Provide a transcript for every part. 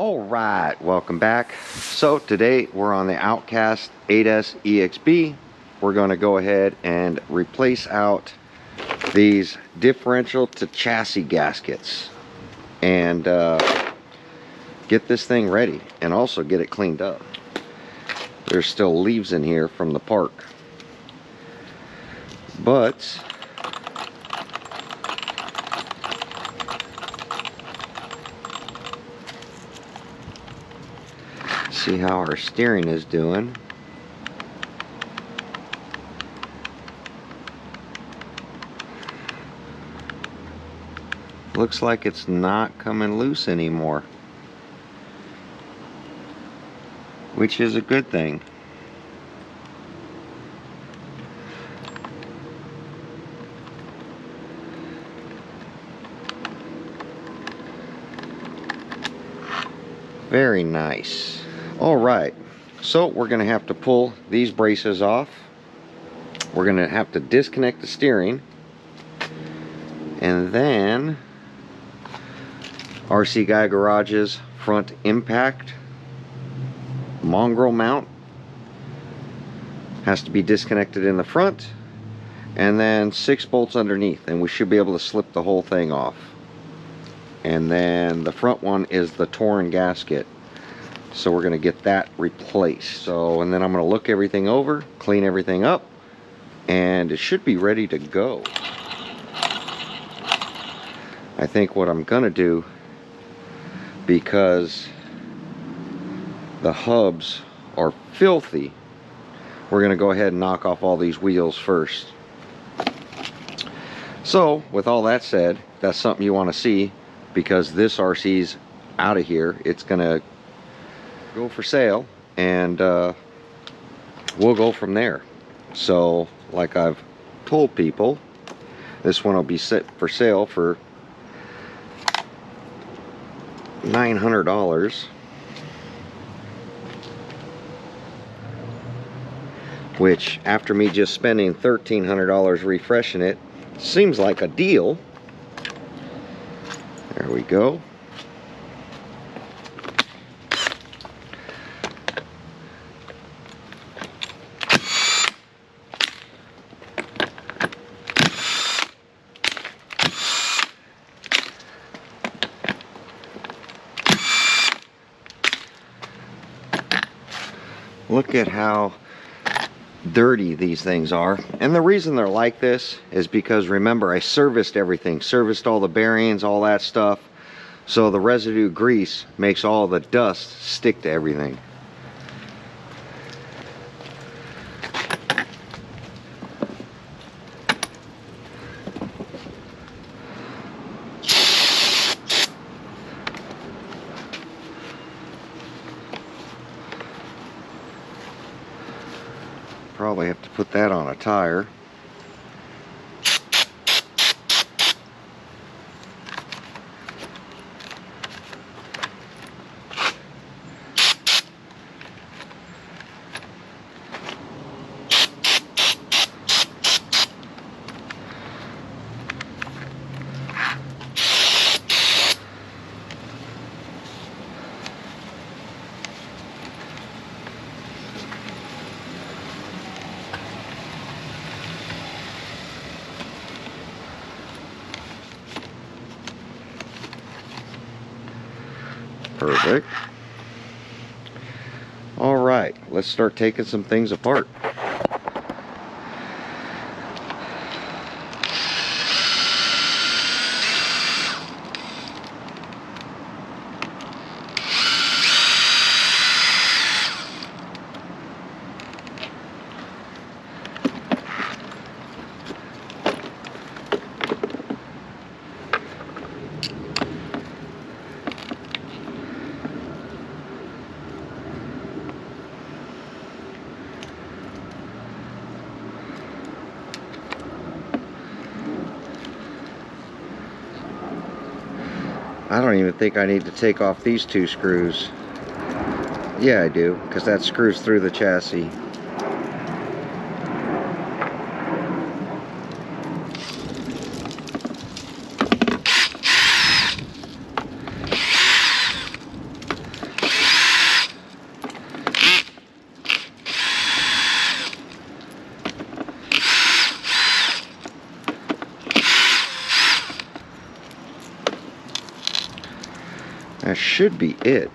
All right, welcome back. So today we're on the Outcast 8S EXB. We're going to go ahead and replace out these differential to chassis gaskets and get this thing ready and also get it cleaned up. There's still leaves in here from the park, but see how our steering is doing. Looks like it's not coming loose anymore, which is a good thing. Very nice. All right, so we're going to have to pull these braces off. We're going to have to disconnect the steering, and then RC Guy Garage's front impact mongrel mount has to be disconnected in the front, and then 6 bolts underneath, and we should be able to slip the whole thing off. And then the front one is the torn gasket, so we're going to get that replaced. So, and then I'm going to look everything over, clean everything up, and it should be ready to go. I think what I'm going to do, because the hubs are filthy, we're going to go ahead and knock off all these wheels first. So with all that said, that's something you want to see, because this RC's out of here. It's going to go for sale, and we'll go from there. So like I've told people, this one will be set for sale for $900, which after me just spending $1,300 refreshing it seems like a deal. There we go. Look at how dirty these things are. And the reason they're like this is because, remember, I serviced everything, serviced all the bearings, all that stuff. So the residue grease makes all the dust stick to everything. Probably have to put that on a tire. Perfect. All right, let's start taking some things apart. I don't even think I need to take off these 2 screws. Yeah, I do, because that screws through the chassis. that should be it.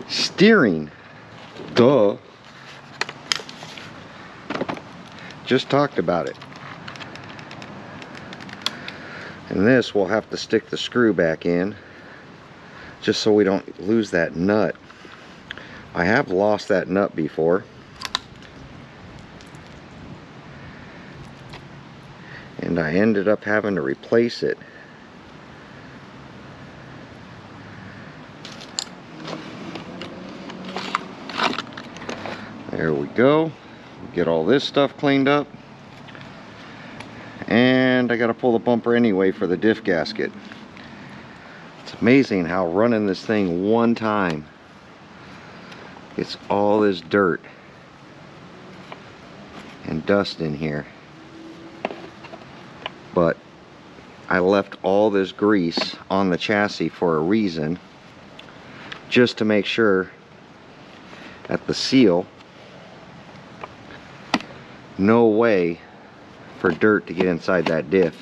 Steering. Duh. Just talked about it. And this we'll have to stick the screw back in just so we don't lose that nut. I have lost that nut before. And I ended up having to replace it. There we go. Get all this stuff cleaned up. And I gotta pull the bumper anyway for the diff gasket. It's amazing how running this thing one time gets all this dirt and dust in here. But I left all this grease on the chassis for a reason, just to make sure at the seal, no way for dirt to get inside that diff.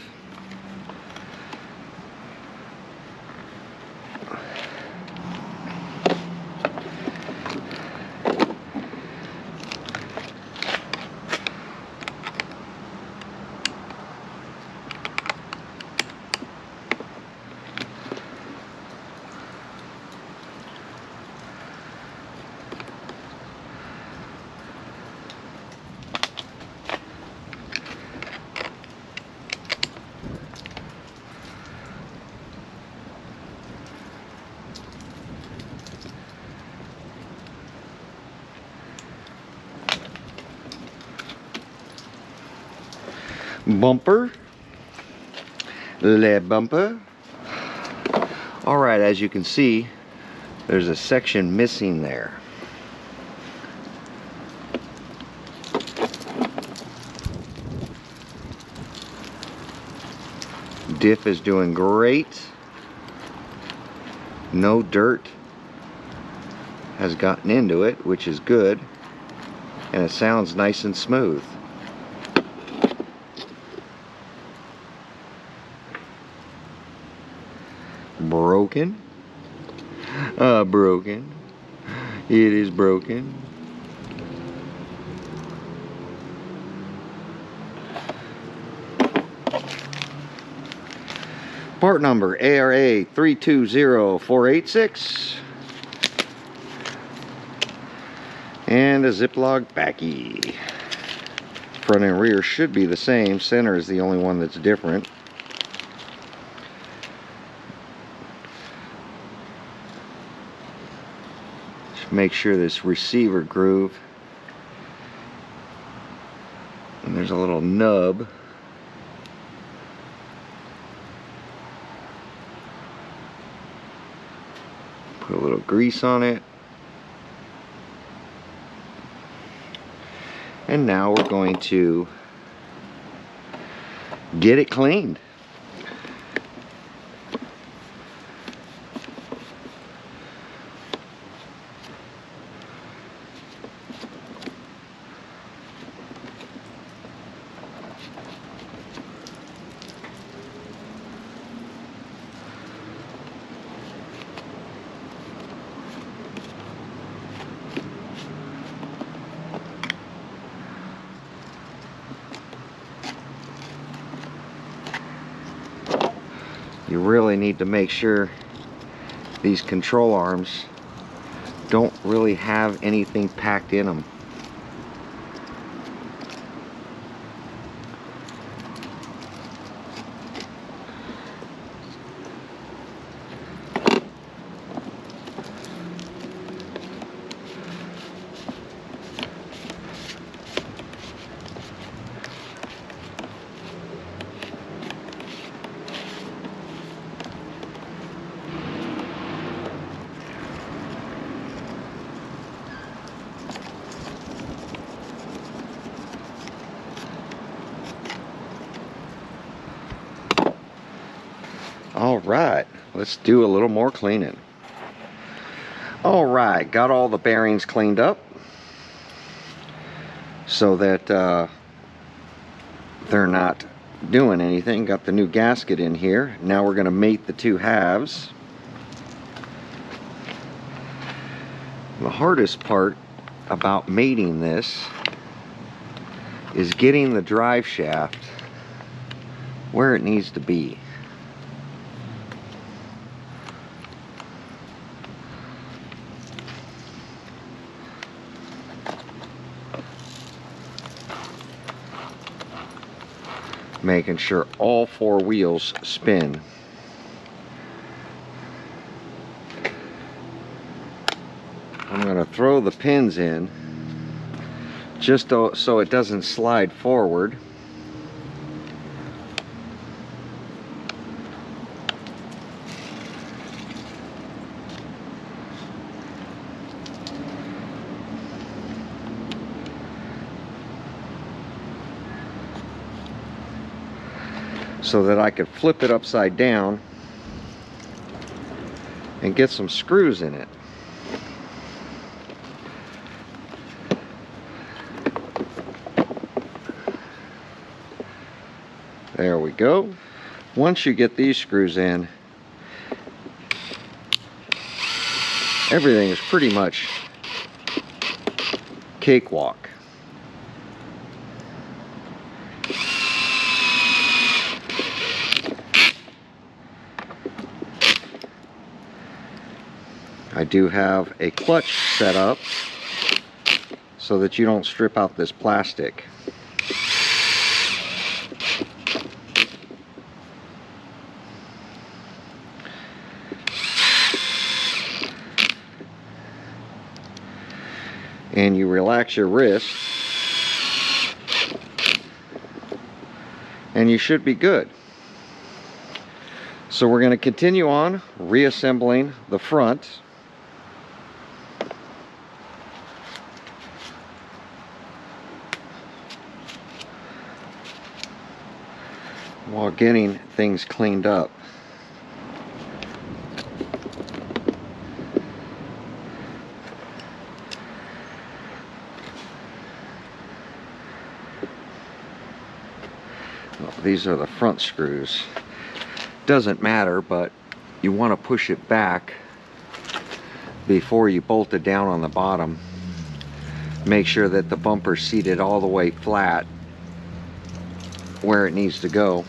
Bumper, le bumper. All right, as you can see, there's a section missing there. Diff is doing great. No dirt has gotten into it, which is good, and it sounds nice and smooth. Broken. Broken. It is broken. Part number ARA 320486. And a Ziploc baggie. Front and rear should be the same. Center is the only one that's different. Make sure this receiver groove, and there's a little nub, put a little grease on it, and now we're going to get it cleaned. You really need to make sure these control arms don't really have anything packed in them. All right, let's do a little more cleaning. All right, got all the bearings cleaned up so that they're not doing anything. Got the new gasket in here. Now we're going to mate the two halves. The hardest part about mating this is getting the drive shaft where it needs to be. Making sure all four wheels spin. I'm going to throw the pins in just so it doesn't slide forward. So that I could flip it upside down and get some screws in it. There we go. Once you get these screws in, everything is pretty much cakewalk. I do have a clutch set up so that you don't strip out this plastic. And you relax your wrist and you should be good. So we're going to continue on reassembling the front. While getting things cleaned up. Well, these are the front screws. Doesn't matter, but you want to push it back before you bolt it down on the bottom. Make sure that the bumper's seated all the way flat where it needs to go.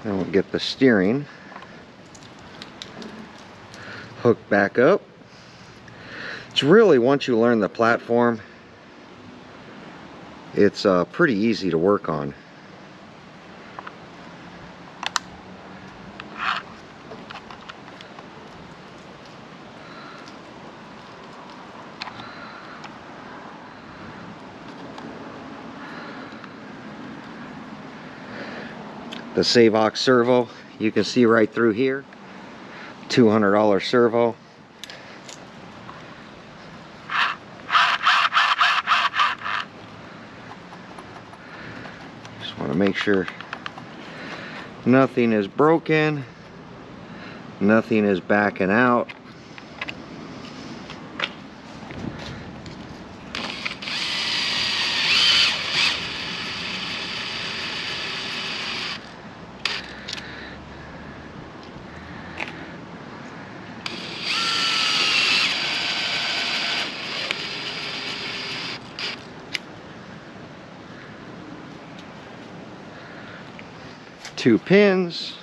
Then we'll get the steering hooked back up. It's really, once you learn the platform, it's pretty easy to work on. The Savox servo, you can see right through here, $200 servo. Just want to make sure nothing is broken, nothing is backing out. Two pins.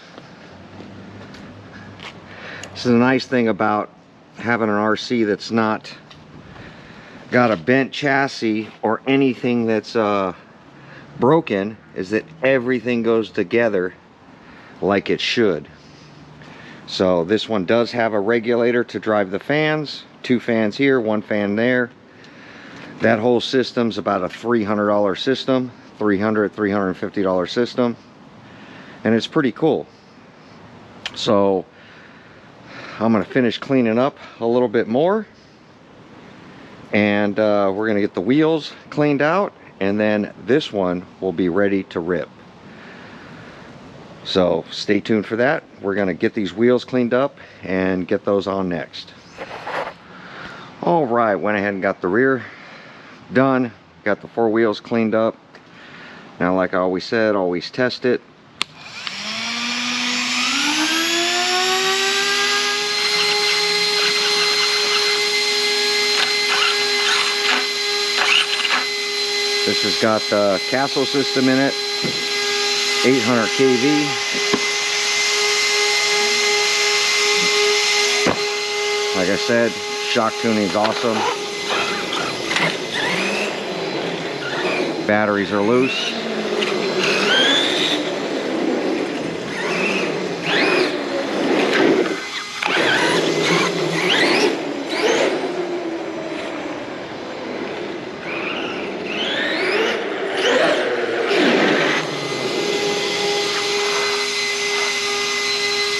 This is a nice thing about having an RC that's not got a bent chassis or anything that's broken is that everything goes together like it should. So this one does have a regulator to drive the fans. 2 fans here, 1 fan there. That whole system's about a $300 system, $350 system, and it's pretty cool. So I'm gonna finish cleaning up a little bit more, and we're gonna get the wheels cleaned out, and then this one will be ready to rip. So stay tuned for that. We're gonna get these wheels cleaned up and get those on next. All right, went ahead and got the rear done, got the 4 wheels cleaned up. Now, like I always said, always test it. This has got the Castle system in it, 800 kV. Like I said, shock tuning is awesome. Batteries are loose.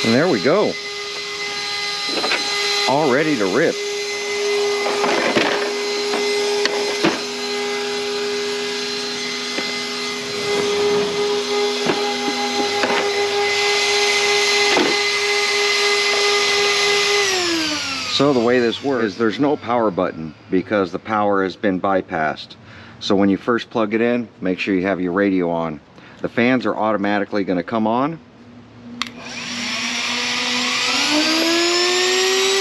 And there we go. All ready to rip. So the way this works is there's no power button because the power has been bypassed. So when you first plug it in, make sure you have your radio on. The fans are automatically going to come on,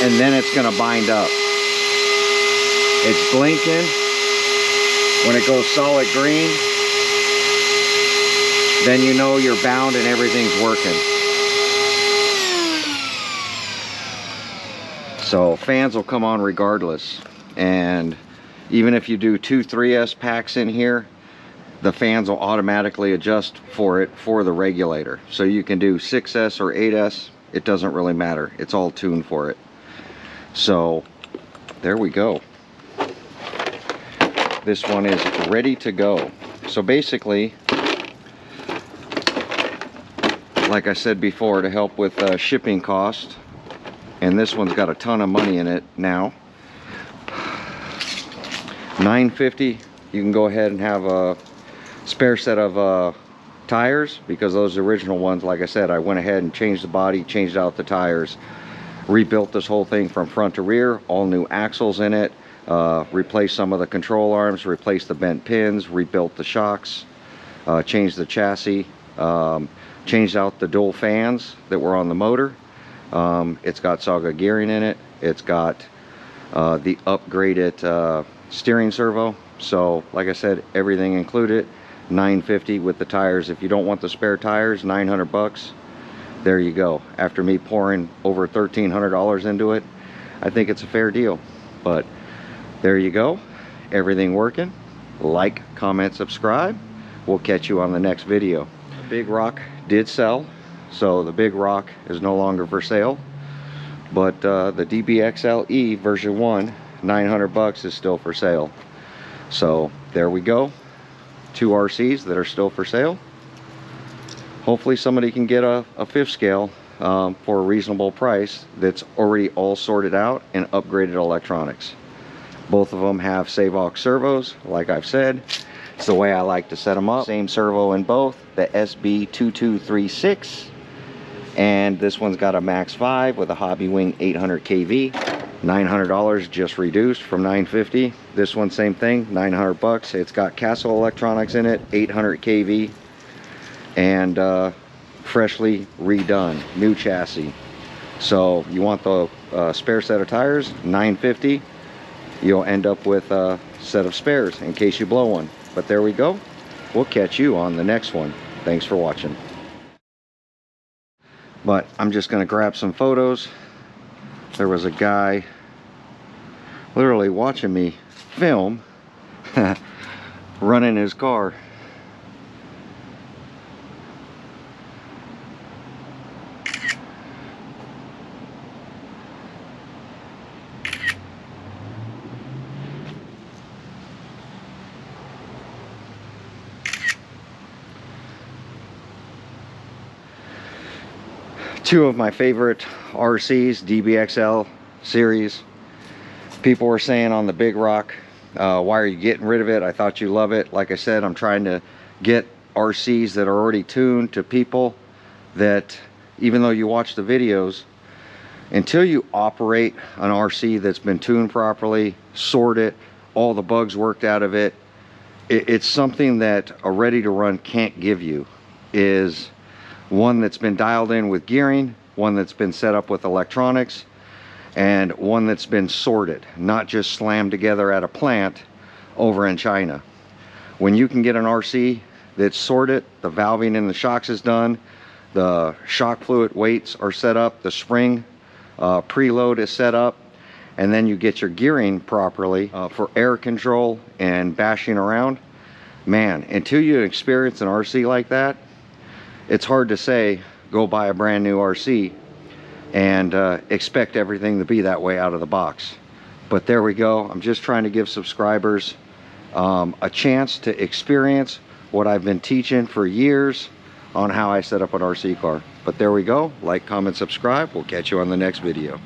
and then it's going to bind up. It's blinking. When it goes solid green, then you know you're bound and everything's working. So fans will come on regardless, and even if you do 2 3S packs in here, the fans will automatically adjust for it for the regulator. So you can do 6S or 8S, it doesn't really matter. It's all tuned for it. So there we go. This one is ready to go. So basically, like I said before, to help with shipping cost, and this one's got a ton of money in it now, $950. You can go ahead and have a spare set of tires, because those original ones, like I said, I went ahead and changed the body, changed out the tires, rebuilt this whole thing from front to rear, all new axles in it, replaced some of the control arms, replaced the bent pins, rebuilt the shocks, changed the chassis, changed out the dual fans that were on the motor. It's got Saga gearing in it. It's got the upgraded steering servo. So like I said, everything included, $950 with the tires. If you don't want the spare tires, $900. There you go. After me pouring over $1,300 into it, I think it's a fair deal. But there you go. Everything working. Like, comment, subscribe. We'll catch you on the next video. The Big Rock did sell. So the Big Rock is no longer for sale, but the DBXLE version 1, $900 is still for sale. So there we go. 2 RCs that are still for sale. Hopefully somebody can get a 5th scale for a reasonable price that's already all sorted out and upgraded electronics. Both of them have Savox servos, like I've said. It's the way I like to set them up. Same servo in both, the SB2236. And this one's got a Max 5 with a Hobby Wing 800 kV. $900 just reduced from $950. This one, same thing, $900. It's got Castle electronics in it, 800 kV, and freshly redone, new chassis. So you want the spare set of tires, $950. You'll end up with a set of spares in case you blow one. But there we go. We'll catch you on the next one. Thanks for watching. But I'm just going to grab some photos. There was a guy literally watching me film running his car. two of my favorite RCs, DBXL series. People were saying on the Big Rock, why are you getting rid of it? I thought you love it. Like I said, I'm trying to get RCs that are already tuned to people that, even though you watch the videos, until you operate an RC that's been tuned properly, sort it, all the bugs worked out of it, it's something that a ready to run can't give you. Is one that's been dialed in with gearing, one that's been set up with electronics, and one that's been sorted, not just slammed together at a plant over in China. When you can get an RC that's sorted, the valving in the shocks is done, the shock fluid weights are set up, the spring preload is set up, and then you get your gearing properly for air control and bashing around. Man, until you experience an RC like that, it's hard to say go buy a brand new RC and expect everything to be that way out of the box. But there we go. I'm just trying to give subscribers a chance to experience what I've been teaching for years on how I set up an RC car. But there we go. Like, comment, subscribe. We'll catch you on the next video.